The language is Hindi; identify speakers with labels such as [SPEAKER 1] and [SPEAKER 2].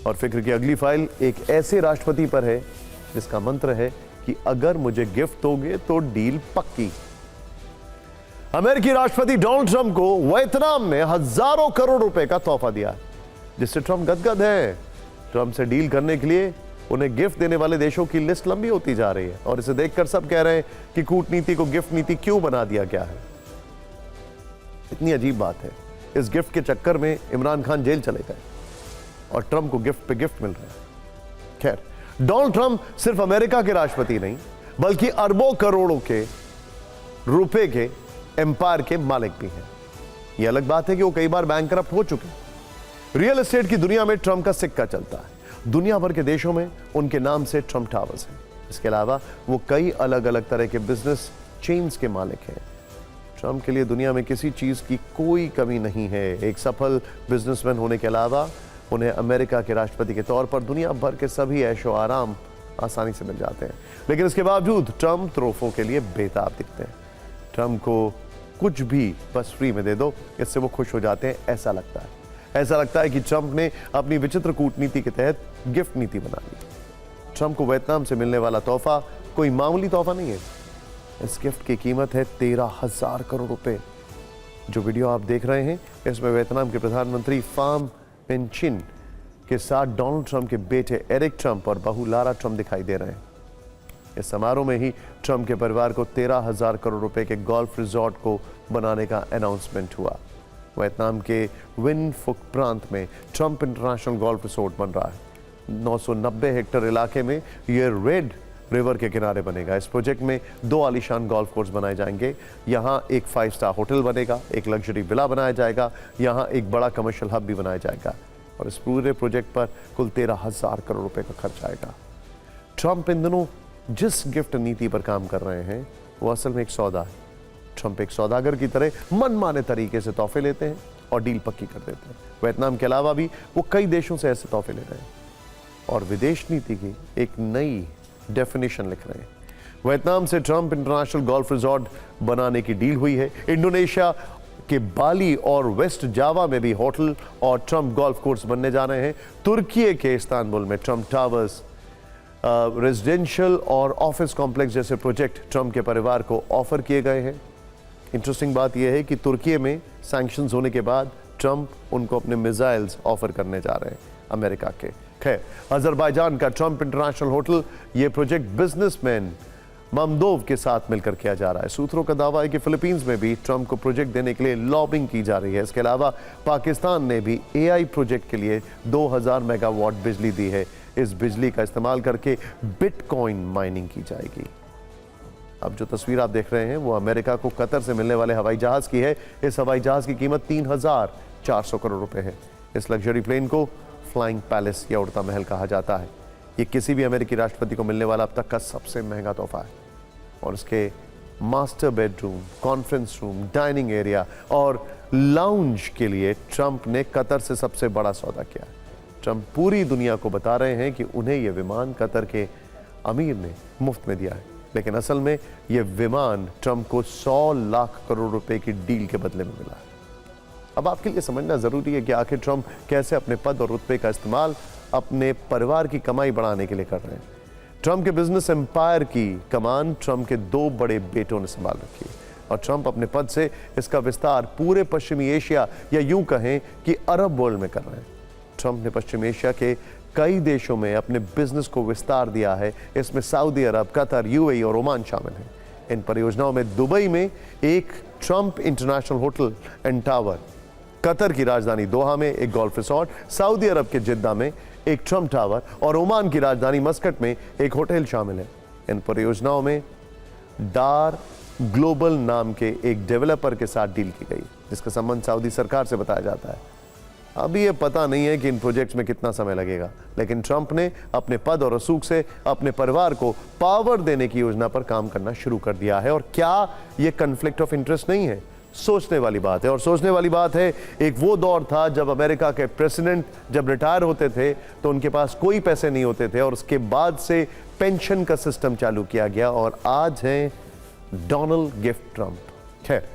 [SPEAKER 1] और फिक्र की अगली फाइल एक ऐसे राष्ट्रपति पर है जिसका मंत्र है कि अगर मुझे गिफ्ट दोगे तो डील पक्की। अमेरिकी राष्ट्रपति डोनाल्ड ट्रंप को वियतनाम में हजारों करोड़ रुपए का तोहफा दिया, जिससे ट्रंप गदगद है। ट्रंप से डील करने के लिए उन्हें गिफ्ट देने वाले देशों की लिस्ट लंबी होती जा रही है और इसे देखकर सब कह रहे हैं कि कूटनीति को गिफ्ट नीति क्यों बना दिया गया है। इतनी अजीब बात है, इस गिफ्ट के चक्कर में इमरान खान जेल चले गए और ट्रंप को गिफ्ट पे गिफ्ट मिल रहा है। खैर, डोनाल्ड ट्रंप सिर्फ अमेरिका के राष्ट्रपति नहीं बल्कि अरबों करोड़ों के रुपए के एम्पायर के मालिक भी हैं। यह अलग बात है कि वो कई बार बैंकरप्ट हो चुके हैं। रियल एस्टेट की दुनिया में ट्रंप का सिक्का चलता है। दुनिया भर के देशों में उनके नाम से ट्रंप टावर्स हैं। इसके अलावा वो कई अलग अलग तरह के बिजनेस चेन्स के मालिक हैं। ट्रंप के लिए दुनिया में किसी चीज की कोई कमी नहीं है। एक सफल बिजनेसमैन होने के अलावा उन्हें अमेरिका के राष्ट्रपति के तौर पर दुनिया भर के सभी ऐशो आराम आसानी से मिल जाते हैं, लेकिन इसके बावजूद ट्रंप तोहफों के लिए बेताब दिखते हैं। ट्रंप को कुछ भी बस फ्री में दे दो, इससे वो खुश हो जाते हैं, ऐसा लगता है। ऐसा लगता है कि ट्रंप ने अपनी विचित्र कूटनीति के तहत गिफ्ट नीति बना ली। ट्रंप को वियतनाम से मिलने वाला तोहफा कोई मामूली तोहफा नहीं है। इस गिफ्ट की कीमत है 13,000 करोड़ रुपए। जो वीडियो आप देख रहे हैं, इसमें वियतनाम के प्रधानमंत्री फाम मिन चिन के साथ डोनाल्ड ट्रंप के बेटे एरिक ट्रंप और बहू लारा ट्रंप दिखाई दे रहे हैं। इस समारोह में ही ट्रंप के परिवार को 13,000 करोड़ रुपए के गोल्फ रिजॉर्ट को बनाने का अनाउंसमेंट हुआ। वियतनाम के विन फुक प्रांत में ट्रंप इंटरनेशनल गोल्फ रिसोर्ट बन रहा है। 990 हेक्टेयर इलाके में यह रेड रिवर के किनारे बनेगा। इस प्रोजेक्ट में 2 आलीशान गोल्फ कोर्स बनाए जाएंगे। यहाँ एक 5 स्टार होटल बनेगा, एक लग्जरी विला बनाया जाएगा, यहाँ एक बड़ा कमर्शियल हब भी बनाया जाएगा और इस पूरे प्रोजेक्ट पर कुल 13,000 करोड़ रुपए का खर्च आएगा। ट्रंप इन दिनों जिस गिफ्ट नीति पर काम कर रहे हैं वो असल में एक सौदा है। ट्रंप एक सौदागर की तरह मनमाने तरीके से तोहफे लेते हैं और डील पक्की कर देते हैं। वियतनाम के अलावा भी वो कई देशों से ऐसे तोहफे ले रहे हैं और विदेश नीति की एक नई डेफिनेशन लिख रहे हैं। वियतनाम से ट्रंप इंटरनेशनल गोल्फ रिजॉर्ट बनाने की डील हुई है। इंडोनेशिया के बाली और वेस्ट जावा में भी होटल और ट्रंप गोल्फ कोर्स बनने जा रहे हैं। तुर्की के इस्तांबुल में ट्रंप टावर्स, रेजिडेंशियल और ऑफिस कॉम्प्लेक्स जैसे प्रोजेक्ट ट्रंप के परिवार को ऑफर किए गए हैं। इंटरेस्टिंग बात यह है कि तुर्की में सैंक्शंस होने के बाद ट्रंप उनको अपने मिसाइल्स ऑफर करने जा रहे हैं अमेरिका के। खैर, अजरबैजान का ट्रंप इंटरनेशनल होटल, ये प्रोजेक्ट बिजनेसमैन ममदोव के साथ मिलकर किया जा रहा है। सूत्रों का दावा है कि फिलीपींस में भी ट्रंप को प्रोजेक्ट देने के लिए लॉबिंग की जा रही है। इसके अलावा पाकिस्तान ने भी एआई प्रोजेक्ट के लिए 2000 मेगावाट बिजली दी है। इस बिजली का इस्तेमाल करके बिटकॉइन माइनिंग की जाएगी। अब जो तस्वीर आप देख रहे हैं वो अमेरिका को कतर से मिलने वाले हवाई जहाज की है। इस हवाई जहाज की कीमत 3,400 करोड़ रुपए है। इस लग्जरी प्लेन को फ्लाइंग पैलेस या उड़ता महल कहा जाता है। ये किसी भी अमेरिकी राष्ट्रपति को मिलने वाला अब तक का सबसे महंगा तोहफा है और इसके master bedroom, conference room, dining area और लाउंज के लिए ट्रंप ने कतर से सबसे बड़ा सौदा किया। ट्रंप पूरी दुनिया को बता रहे हैं कि उन्हें यह विमान कतर के अमीर ने मुफ्त में दिया है, लेकिन असल में यह विमान ट्रंप को 100 लाख करोड़ रुपए की डील के बदले में मिला है। अब आपके लिए समझना जरूरी है कि आखिर ट्रंप कैसे अपने पद और रुतबे का इस्तेमाल अपने परिवार की कमाई बढ़ाने के लिए कर रहे हैं। ट्रंप के बिजनेस एम्पायर की कमान ट्रंप के 2 बड़े बेटों ने संभाल रखी है और ट्रंप अपने पद से इसका विस्तार पूरे पश्चिमी एशिया या यूं कहें कि अरब वर्ल्ड में कर रहे हैं। ट्रंप ने पश्चिमी एशिया के कई देशों में अपने बिजनेस को विस्तार दिया है। इसमें सऊदी अरब, कतर, यूएई और ओमान शामिल हैं। इन परियोजनाओं में दुबई में एक Trump international hotel and tower, Qatar की राजधानी दोहा में एक गोल्फ रिसॉर्ट, सऊदी अरब के जिद्दा में एक ट्रंप टावर और ओमान की राजधानी मस्कट में एक होटल शामिल है। इन परियोजनाओं में डार ग्लोबल नाम के एक डेवलपर के साथ डील की गई, जिसका संबंध सऊदी सरकार से बताया जाता है। अभी ये पता नहीं है कि इन प्रोजेक्ट्स में कितना समय लगेगा, लेकिन ट्रंप ने अपने पद और रसूख से अपने परिवार को पावर देने की योजना पर काम करना शुरू कर दिया है। और क्या ये कन्फ्लिक्ट ऑफ इंटरेस्ट नहीं है? सोचने वाली बात है। और सोचने वाली बात है, एक वो दौर था जब अमेरिका के प्रेसिडेंट जब रिटायर होते थे तो उनके पास कोई पैसे नहीं होते थे और उसके बाद से पेंशन का सिस्टम चालू किया गया और आज है डोनाल्ड गिफ्ट ट्रंप। खैर,